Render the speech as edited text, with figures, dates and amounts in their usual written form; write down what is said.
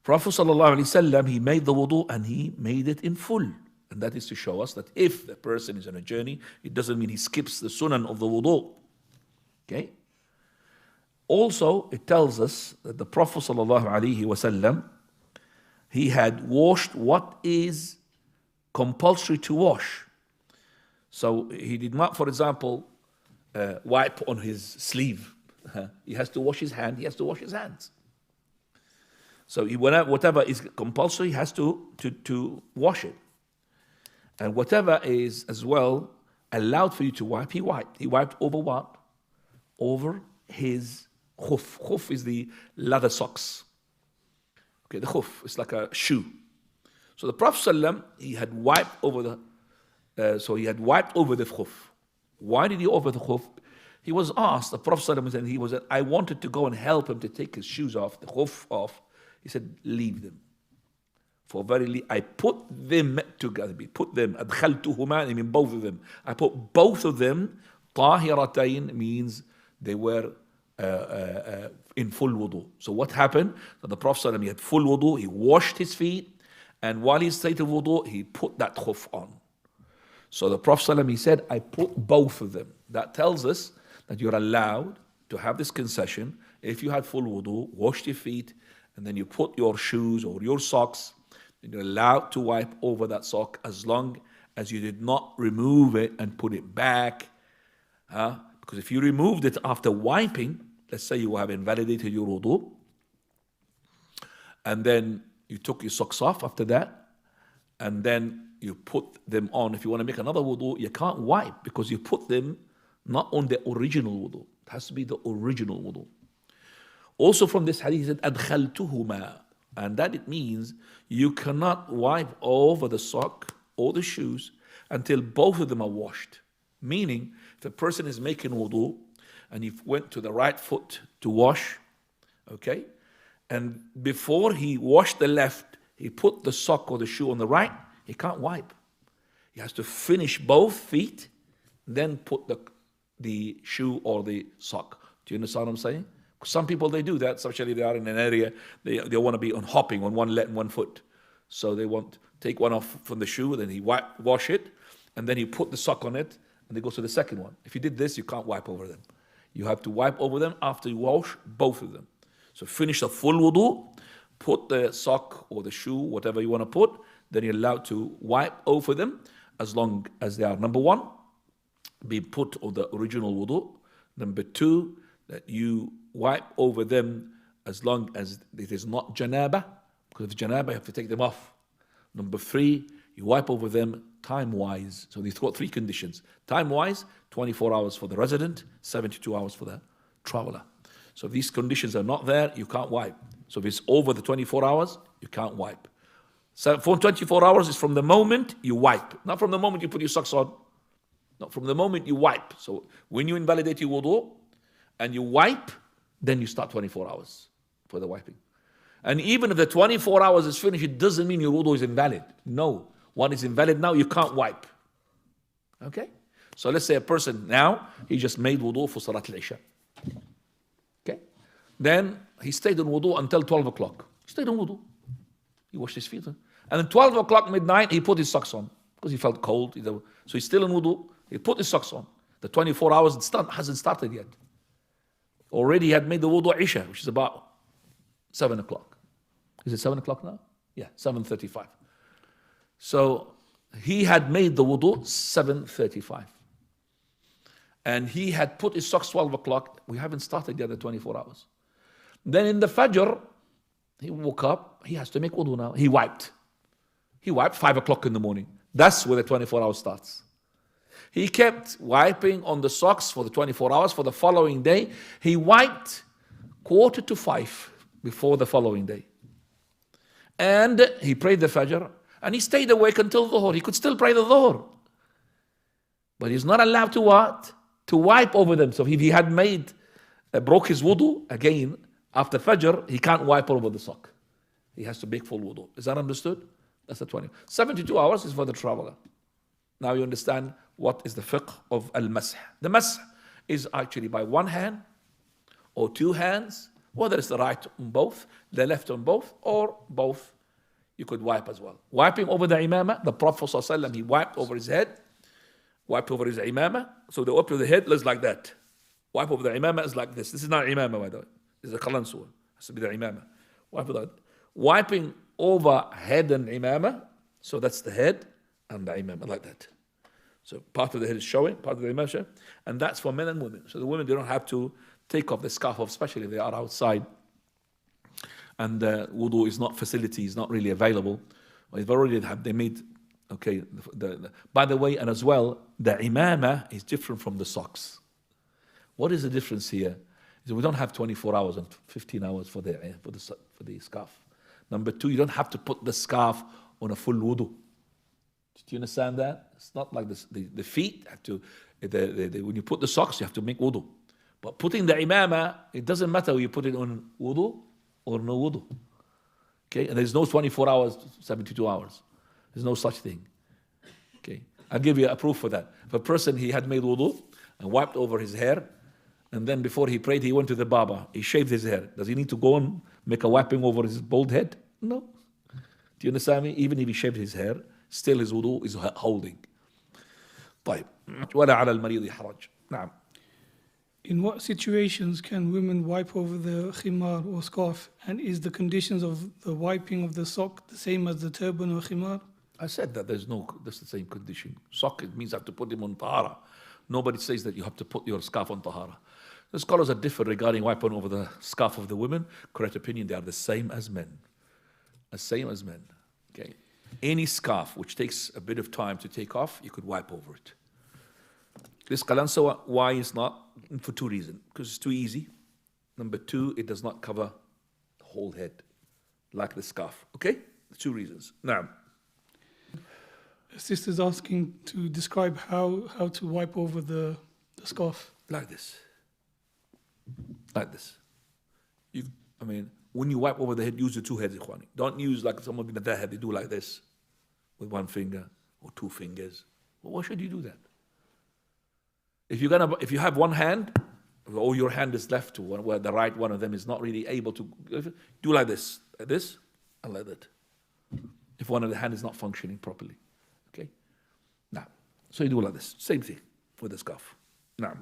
Prophet ﷺ, he made the wudu and he made it in full. And that is to show us that if the person is on a journey, it doesn't mean he skips the sunan of the wudu. Okay? Also, it tells us that the Prophet ﷺ, he had washed what is compulsory to wash. So he did not, for example, wipe on his sleeve. He has to wash his hand, he has to wash his hands. So whatever is compulsory, he has to wash it. And whatever is as well allowed for you to wipe, he wiped. He wiped over what? Over his khuff. Khuff is the leather socks. Okay, the khuff is like a shoe. So the Prophet ﷺ, he had wiped over the khuff. Why did he over the khuff? He was asked, the Prophet ﷺ, I wanted to go and help him to take his shoes off, the khuff off. He said, leave them. For verily, I put them together. Put them, adkhaltuhuma, I mean both of them. I put both of them, tahiratayn means they were in full wudu. So what happened? So the Prophet he had full wudu, he washed his feet, and while he stayed in wudu, he put that khuff on. So the Prophet he said, I put both of them. That tells us that you're allowed to have this concession. If you had full wudu, washed your feet, and then you put your shoes or your socks, then you're allowed to wipe over that sock as long as you did not remove it and put it back. Because if you removed it after wiping, let's say you have invalidated your wudu, and then you took your socks off after that, and then you put them on. If you want to make another wudu, you can't wipe because you put them not on the original wudu. It has to be the original wudu. Also from this hadith, he said, adkhaltuhuma. And that it means you cannot wipe over the sock or the shoes until both of them are washed. Meaning, if a person is making wudu and he went to the right foot to wash, okay, and before he washed the left, he put the sock or the shoe on the right, he can't wipe. He has to finish both feet, then put the shoe or the sock. Do you understand what I'm saying? Some people, they do that, especially they are in an area, they want to be on hopping on one leg and one foot. So they want take one off from the shoe, then he wash it, and then he put the sock on it, and they go to the second one. If you did this, you can't wipe over them. You have to wipe over them after you wash both of them. So finish the full wudu, put the sock or the shoe, whatever you want to put, then you're allowed to wipe over them as long as they are, number one, be put on the original wudu. Number two, that you wipe over them as long as it is not janaba, because if janaba you have to take them off. Number three, you wipe over them time-wise. So they've got three conditions. Time-wise, 24 hours for the resident, 72 hours for the traveler. So if these conditions are not there, you can't wipe. So if it's over the 24 hours, you can't wipe. So for 24 hours is from the moment you wipe, not from the moment you put your socks on. Not from the moment you wipe. So when you invalidate your wudu and you wipe, then you start 24 hours for the wiping. And even if the 24 hours is finished, it doesn't mean your wudu is invalid. No. One is invalid now, you can't wipe. Okay? So let's say a person now, he just made wudu for Salat al-Isha. Okay? Then he stayed in wudu until 12 o'clock. He stayed in wudu. He washed his feet. And then 12 o'clock midnight, he put his socks on because he felt cold. So he's still in wudu. He put his socks on. The 24 hours hasn't started yet. Already he had made the wudu Isha, which is about 7 o'clock. Is it 7 o'clock now? Yeah, 7:35. So he had made the wudu 7:35. And he had put his socks 12 o'clock. We haven't started yet the 24 hours. Then in the Fajr, he woke up. He has to make wudu now. He wiped. He wiped 5 o'clock in the morning. That's where the 24 hours starts. He kept wiping on the socks for the 24 hours. For the following day, he wiped 4:45 before the following day. And he prayed the Fajr. And he stayed awake until Dhuhr. He could still pray the Dhuhr. But he's not allowed to what? To wipe over them. So if he had broke his wudu, again, after Fajr, he can't wipe over the sock. He has to make full wudu. Is that understood? That's the 20. 72 hours is for the traveler. Now you understand what is the fiqh of al-masah. The masah is actually by one hand or two hands Whether it's the right on both, the left on both, or both, you could wipe as well. Wiping over the imamah, the Prophet ﷺ, he wiped over his head, wiped over his imamah. So the wipe over the head is like that. Wipe over the imamah is like this. This is not imamah, by the way. This is a qalansu. It has to be the imamah. Wipe over that. Wiping over head and imamah. So that's the head and the imamah, like that. So part of the head is showing, part of the imamah is showing. And that's for men and women. So the women, they don't have to take off the scarf, especially if they are outside. And wudu is not facility, is not really available. They've already they made, okay, by the way, and as well, the imamah is different from the socks. What is the difference here? Is we don't have 24 hours and 15 hours for the scarf. Number two, you don't have to put the scarf on a full wudu. Do you understand that? It's not like this. The feet have to, when you put the socks, you have to make wudu. But putting the imamah, it doesn't matter whether you put it on wudu or no wudu. Okay, and there's no 24 hours, 72 hours. There's no such thing. Okay, I'll give you a proof for that. If a person, he had made wudu and wiped over his hair, and then before he prayed, he went to the barber. He shaved his hair. Does he need to go and make a wiping over his bald head? No. Do you understand me? Even if he shaved his hair, still his wudu is holding. طيب. ولا على المريض حرج. نعم. In what situations can women wipe over the khimar or scarf? And is the conditions of the wiping of the sock the same as the turban or khimar? I said that that's the same condition. Sock, it means you have to put them on tahara. Nobody says that you have to put your scarf on tahara. The scholars are different regarding wiping over the scarf of the women. Correct opinion, they are the same as men. The same as men. Okay. Any scarf which takes a bit of time to take off, you could wipe over it. This qalansa, why is not? For two reasons. Because it's too easy. Number two, it does not cover the whole head, like the scarf. Okay? The two reasons. Now, A sister's asking to describe how to wipe over the scarf. like this. Like this. When you wipe over the head, use the two heads, ikhwani. Don't use like some of them that they do like this with one finger or two fingers. Well, why should you do that? If you have one hand, or your hand is left to one, where the right one of them is not really able to do like this, and like that. If one of the hand is not functioning properly, okay. Now, so you do like this. Same thing with the scarf. Now.